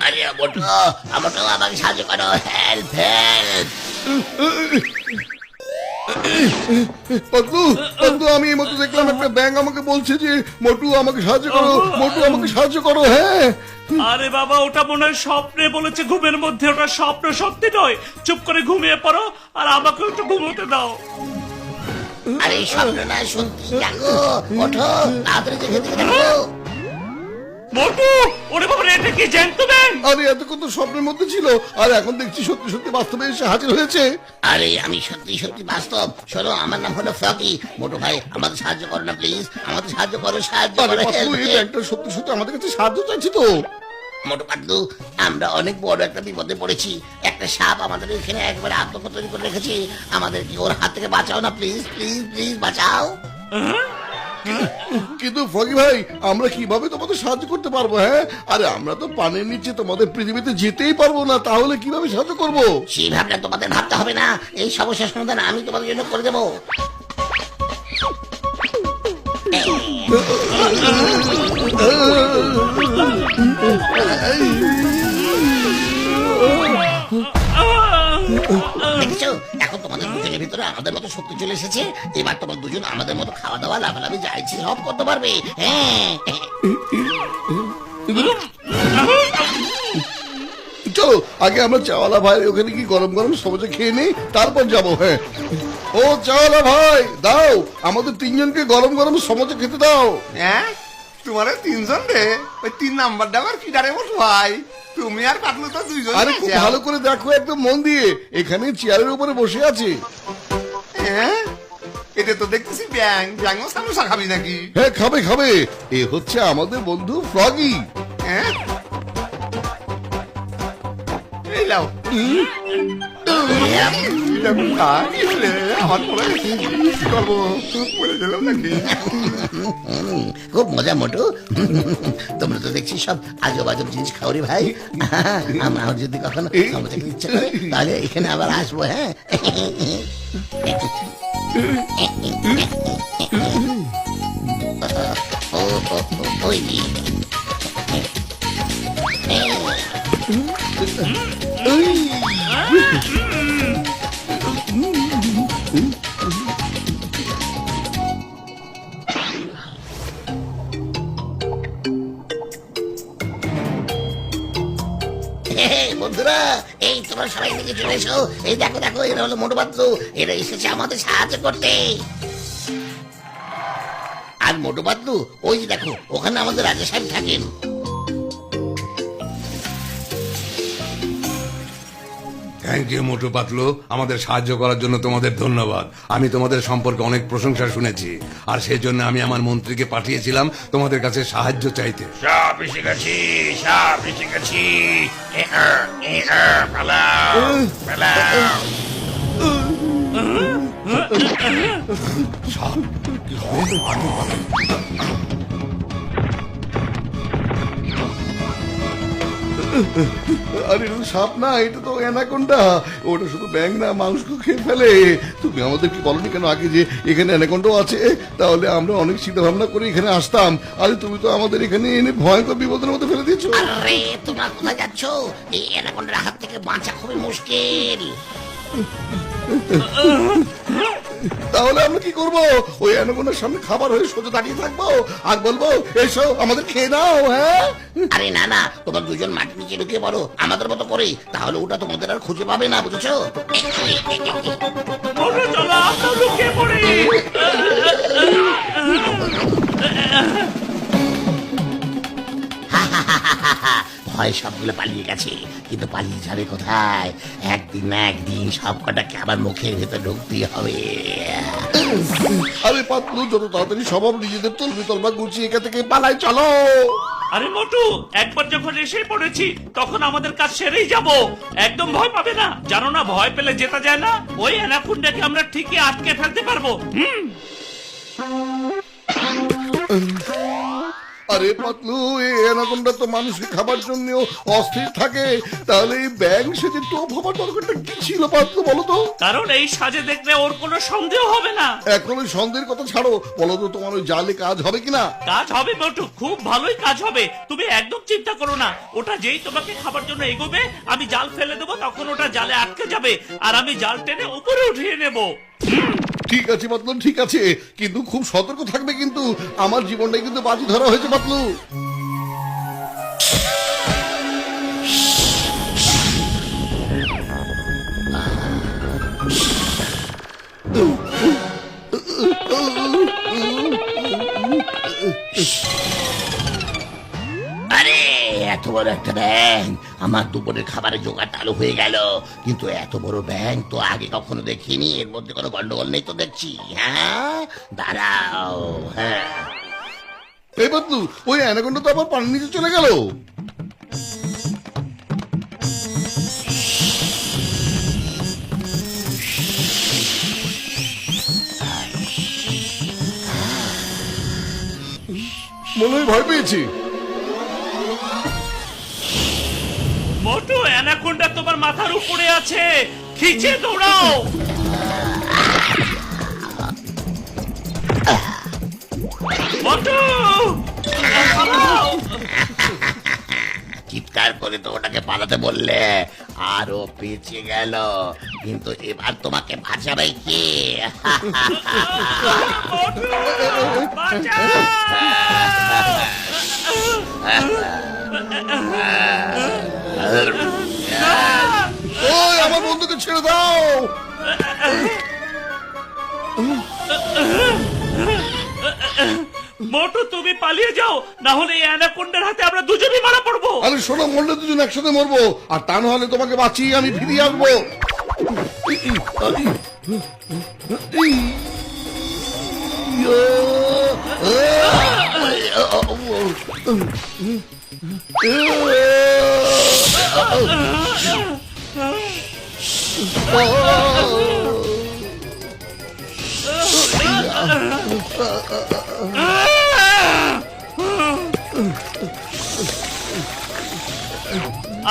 আরে মোটু মোটু আমাকে সাহায্য করো, হেল্প হেল্প। পাতলু পাতলু, আমি এই মতো দেখলাম একটা ব্যাঙ আমাকে বলছে যে মোটু আমাকে সাহায্য করো, মোটু আমাকে সাহায্য করো। হ্যাঁ আরে বাবা, ওটা মনে হয় স্বপ্নে বলেছে, ঘুমের মধ্যে। ওটা স্বপ্ন, সত্যি নয়। চুপ করে ঘুমিয়ে পড়ো আর আমাকে একটু ঘুমোতে দাও। আরে স্বপ্ন না, সত্যি জাগো, ওঠো তাড়াতাড়ি দেখে দেখো। মোটু, ওরে বাবা, এটা কি জেন্টলম্যান? আরে এতক্ষণ তো স্বপ্নের মধ্যে ছিল, আর এখন দেখছি সত্যি সত্যি বাস্তবে এসে হাজির হয়েছে। আরে আমি সত্যি সত্যি বাস্তব। শোনো, আমার নাম হলো ফ্রকি। মোটু ভাই আমাদের সাহায্য করো না প্লিজ, আমাদের সাহায্য করো, সাহায্য আরে করো, পাতলু, help, এই help। ব্যাঙটা সত্যি সত্যি আমাদের কাছে সাহায্য চাইছি তো। মোটু পাতলু, আমরা অনেক বড় একটা বিপদে পড়েছি। একটা সাপ আমাদের এখানে একবারে আত্মহত্যা তৈরি করে রেখেছে। আমাদের কি ওর হাত থেকে বাঁচাও না প্লিজ, প্লিজ প্লিজ বাঁচাও। কিন্তু ফকি ভাই, আমরা কিভাবে তোমাদের সাহায্য করতে পারবো? হ্যাঁ, আরে আমরা তো পানির নিচে তোমাদের পৃথিবীতে যেতেই পারবো না, তাহলে কিভাবে সাহায্য করবো? সেই ভাবনা তোমাদের ভাবতে হবে না, এই সমস্যার সমাধান আমি তোমাদের জন্য করে দেবো। দেখছো, এখন তোমাদের দুজনের ভিতরে আমাদের মতো শক্তি চলে এসেছে। এবার তোমার দুজন আমাদের মতো খাওয়া দাওয়া, লাভালাভি যা ইচ্ছে সব করতে পারবে। হ্যাঁ, চলো আগে আমরা চাওয়ালা ভাই ওখানে কি গরম গরম সবজে খেয়ে নেই, তারপর যাবো। হ্যাঁ, ও চাওয়ালা ভাই, দাও আমাদের তিনজনকে গরম গরম সমোসা খেতে দাও। হ্যাঁ, তোমারে তিনজন রে, ওই 3 নাম্বারটা আবার কি ডারে মোটু ভাই? তুমি আর পাতলু তো দুইজন। আরে খুব ভালো করে দেখো, একদম মন দিয়ে। এখানে চেয়ারের উপরে বসে আছে। হ্যাঁ, এটা তো দেখতেছি ব্যাং ব্যাংও সামোসা খাবি নাকি? হ্যাঁ, খাবে খাবে। এ হচ্ছে আমাদের বন্ধু ফ্রগি। হ্যাঁ, এই লাও। এটা কোথায়? কি হলে? আমার পরে কি করবো? পরে গেলাম নাকি? খুব মজা মোটু। তোমরা তো দেখছি সব আজব আজব জিনিস খাও রে ভাই। আমার যদি কখনো সমস্যা খেতে ইচ্ছে করে তাহলে এখানে আবার আসবো। হ্যাঁ, ওই বন্ধুরা, এই তোমরা সবাই দিকে চলে এসো। এই দেখো দেখো, এরা হলো মোটু পাতলু। এরা এসেছে আমাদের সাহায্য করতে। আর মোটু পাতলু, ওই যে দেখো, ওখানে আমাদের রাজা সাহেব থাকেন। থ্যাংক ইউ মোটু পাতলু, আমাদের সাহায্য করার জন্য তোমাদের ধন্যবাদ। আমি তোমাদের সম্পর্কে অনেক প্রশংসা শুনেছি, আর সেই জন্য আমি আমার মন্ত্রীকে পাঠিয়েছিলাম তোমাদের কাছে সাহায্য চাইতে। সব এসে গেছি, সব এসে গেছি। পালাও, পালাও। সাপ, কি হবে? আমি পালাই। আরে এটা তো সাপ না, এটা তো অ্যানাকোন্ডা। ওটা শুধু ব্যাঙ না, মাংস খেয়ে ফেলে। তুমি আমাদেরকে বলনি কেন আগে যে এখানে অ্যানাকোন্ডাও আছে? তাহলে আমরা অনেক চিন্তা ভাবনা করে এখানে আসতাম। আরে তুমি তো আমাদের এখানে এনে ভয়ঙ্কর বিপদের মধ্যে ফেলে দিয়েছো। আরে তোমরা কোথায় যাচ্ছ? এই অ্যানাকোন্ডার হাত থেকে বাঁচা খুবই মুশকিল। তাহলে আমরা কি করবো? ওই অ্যানাকোন্ডার সামনে খাবার হয়ে সোজা দাঁড়িয়ে থাকবো আর বলবো এসো আমাদের খেয়ে নাও? হ্যাঁ, আরে না না, তোমরা দুজন মাটির নিচে ঢুকে পড়ো আমাদের মতো করে, তাহলে ওটা তোমাদের আর খুঁজে পাবে না, বুঝেছো? ওরে চলো, আমরা লুকিয়ে পড়ি। ভয় সবগুলো পালিয়ে গেছে, কিন্তু পালিয়ে যাবে কোথায়? একদিন না একদিন সব কটাকে আবার মুখের ভেতর ঢুকতেই হবে। আরে পাতলু, যত তাড়াতাড়ি সম্ভব নিজেদের তলবি তলবা গুছিয়ে এখান থেকে পালাই, চলো। আরে মোটু, একবার যখন এসে পড়েছি তখন আমাদের কাজ সেরেই যাব। একদম ভয় পাবে না, জানো না, ভয় পেলে জেতা যায় না। ওই অ্যানাকোন্ডাকে আমরা ঠিকই আটকে ফেলতে পারবো। আরে পাতলু, এই অ্যানাকোন্ডা তো মানুষকে খাবার জন্য অস্থির থাকে, তাহলে এই ব্যাং সেজে টোপ হবার দরকারটা কি ছিল পাতলু, বলো তো? কারণ এই সাজে দেখলে ওর কোনো সন্দেহ হবে না। এখন ওই সন্দেহের কথা ছাড়ো, বলো তো তোমার ওই জালে কাজ হবে কিনা? কাজ হবে মোটু, খুব ভালোই কাজ হবে, তুমি একদম চিন্তা করো না। ওটা যেই তোমাকে খাবার জন্য এগোবে, আমি জাল ফেলে দেবো, তখন ওটা জালে আটকে যাবে আর আমি জাল টেনে উপরে উঠিয়ে নেব। ঠিক আছে পাতলু, ঠিক আছে, কিন্তু খুব সতর্ক থাকবে, কিন্তু আমার জীবনটাই কিন্তু বাজি ধরা হয়েছে পাতলু। আরে এত বড় একটা ব্যাং, আমার দুপুরের খাবারের জোগাড় চালু হয়ে গেল। কিন্তু এত বড় ব্যাং তো আগে কখনো দেখিনি, এর মধ্যে কোনো গন্ডগোল নেই তো দেখছি। হ্যাঁ দাঁড়াও, হ্যাঁ এই পাতলু, ওই অ্যানাকোন্ডা তো আবার পানির নিচে চলে গেল। মনে হয় ভয় পেয়েছি। মোটু, অ্যানাকোন্ডা তোমার মাথার উপরে আছে, খিচে দৌড়াও। মোটু, পালাও। চিৎকার করে তো ওটাকে পালাতে বললে, আরো পেঁচে গেল। কিন্তু এবার তোমাকে বাঁচাবে কে? মোটু, বাঁচাও। ওই আমার বন্ধুকে ছেড়ে দাও। মোটু, তুমি পালিয়ে যাও, না হলে এই অ্যানাকোন্ডার হাতে আমরা দুজনেই মারা পড়বো। আরে শোনো, মরলে দুজন একসাথে মরবো, আর তা না হলে তোমাকে বাঁচিয়ে আমি ফিরিয়ে আসবো।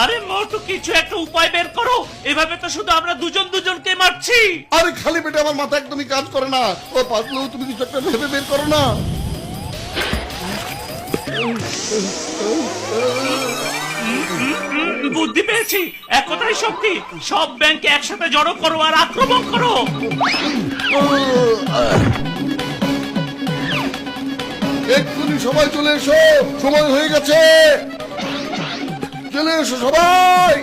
আরে মোটু, কিছু একটা উপায় বের করো, এভাবে তো শুধু আমরা দুজন দুজনকে মারছি। আরে খালি পেটে আমার মাথা একদমই কাজ করে না। ও পাতলু, তুমি কিছু একটা ভেবে বের করো না। বুদ্ধি পেয়েছি, এক কথাই শক্তি। সব ব্যাংকে একসাথে জড়ো করো আর আক্রমণ করো। এক্ষুনি সবাই চলে এসো, সময় হয়ে গেছে। চলে এসো সবাই।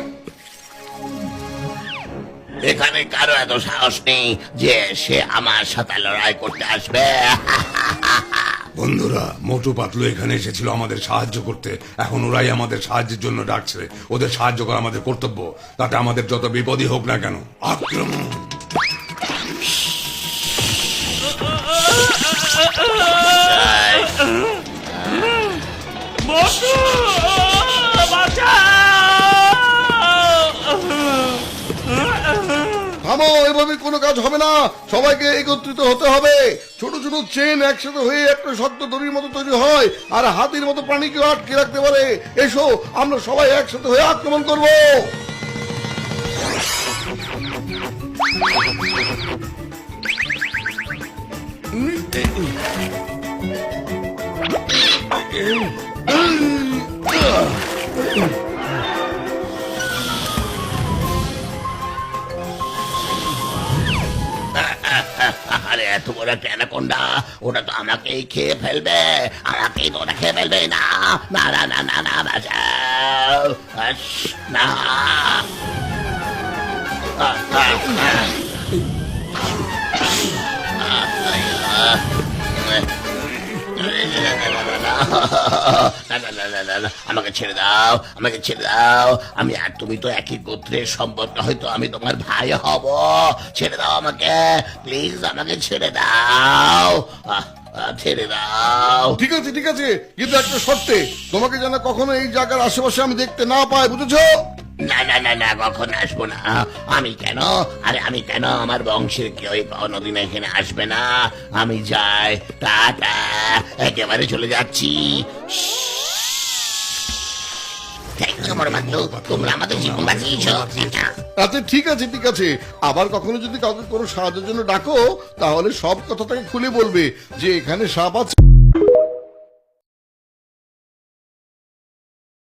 এখানে কারো এত সাহস নেই যে সে আমার সাথে লড়াই করতে আসবে। বন্ধুরা, মোটু পাতলু এখানে এসেছিল আমাদের সাহায্য করতে, এখন ওরাই আমাদের সাহায্যের জন্য ডাকছে। ওদের সাহায্য করা আমাদের কর্তব্য, তাতে আমাদের যত বিপদই হোক না কেন। আক্রমণ! মোটু, বাঁচাও! থামো, এভাবে কোনো কাজ হবে না, সবাইকে একত্রিত হতে হবে। ছোট ছোট চেন একসাথে হয়ে একটা শক্ত দড়ির মতো তৈরি হয়, আর হাতির মতো প্রাণীকে আটকে রাখতে পারে। এসো, আমরা সবাই একসাথে হয়ে আক্রমণ করবো। আরে এত বড় একটা অ্যানাকোন্ডা, ওটা তো আমাকেই খেয়ে ফেলবে, আমাকেই তো ওটা খেয়ে ফেলবে। না না না না না না, বাঁচাও। না আমাকে ছেড়ে দাও, আমাকে ছেড়ে দাও। আমি আর তুমি তো একই গোত্রের সম্পর্ক, হয়তো আমি তোমার ভাই হব। ছেড়ে দাও আমাকে, প্লিজ আমাকে ছেড়ে দাও, ছেড়ে দাও। ঠিক আছে, ঠিক আছে, কিন্তু একটা শর্তে, তোমাকে যেন কখনো এই জায়গার আশেপাশে আমি দেখতে না পাই, বুঝেছো? না না না না, কখন আসবো না। আমি কেন, আরে আমি কেন, আমার বংশের কেউ কোনোদিন এখানে আসবে না। আমি যাই, টাটা, একেবারে চলে যাচ্ছি। থ্যাংক ইউ বড় পাতলু, তোমরা আমাদের জীবন বাঁচিয়েছো। আচ্ছা ঠিক আছে ঠিক আছে, আবার কখনো যদি কাউকে কোনো সাহায্যের জন্য ডাকো তাহলে সব কথা তাকে খুলে বলবে যে এখানে সাপ আছে,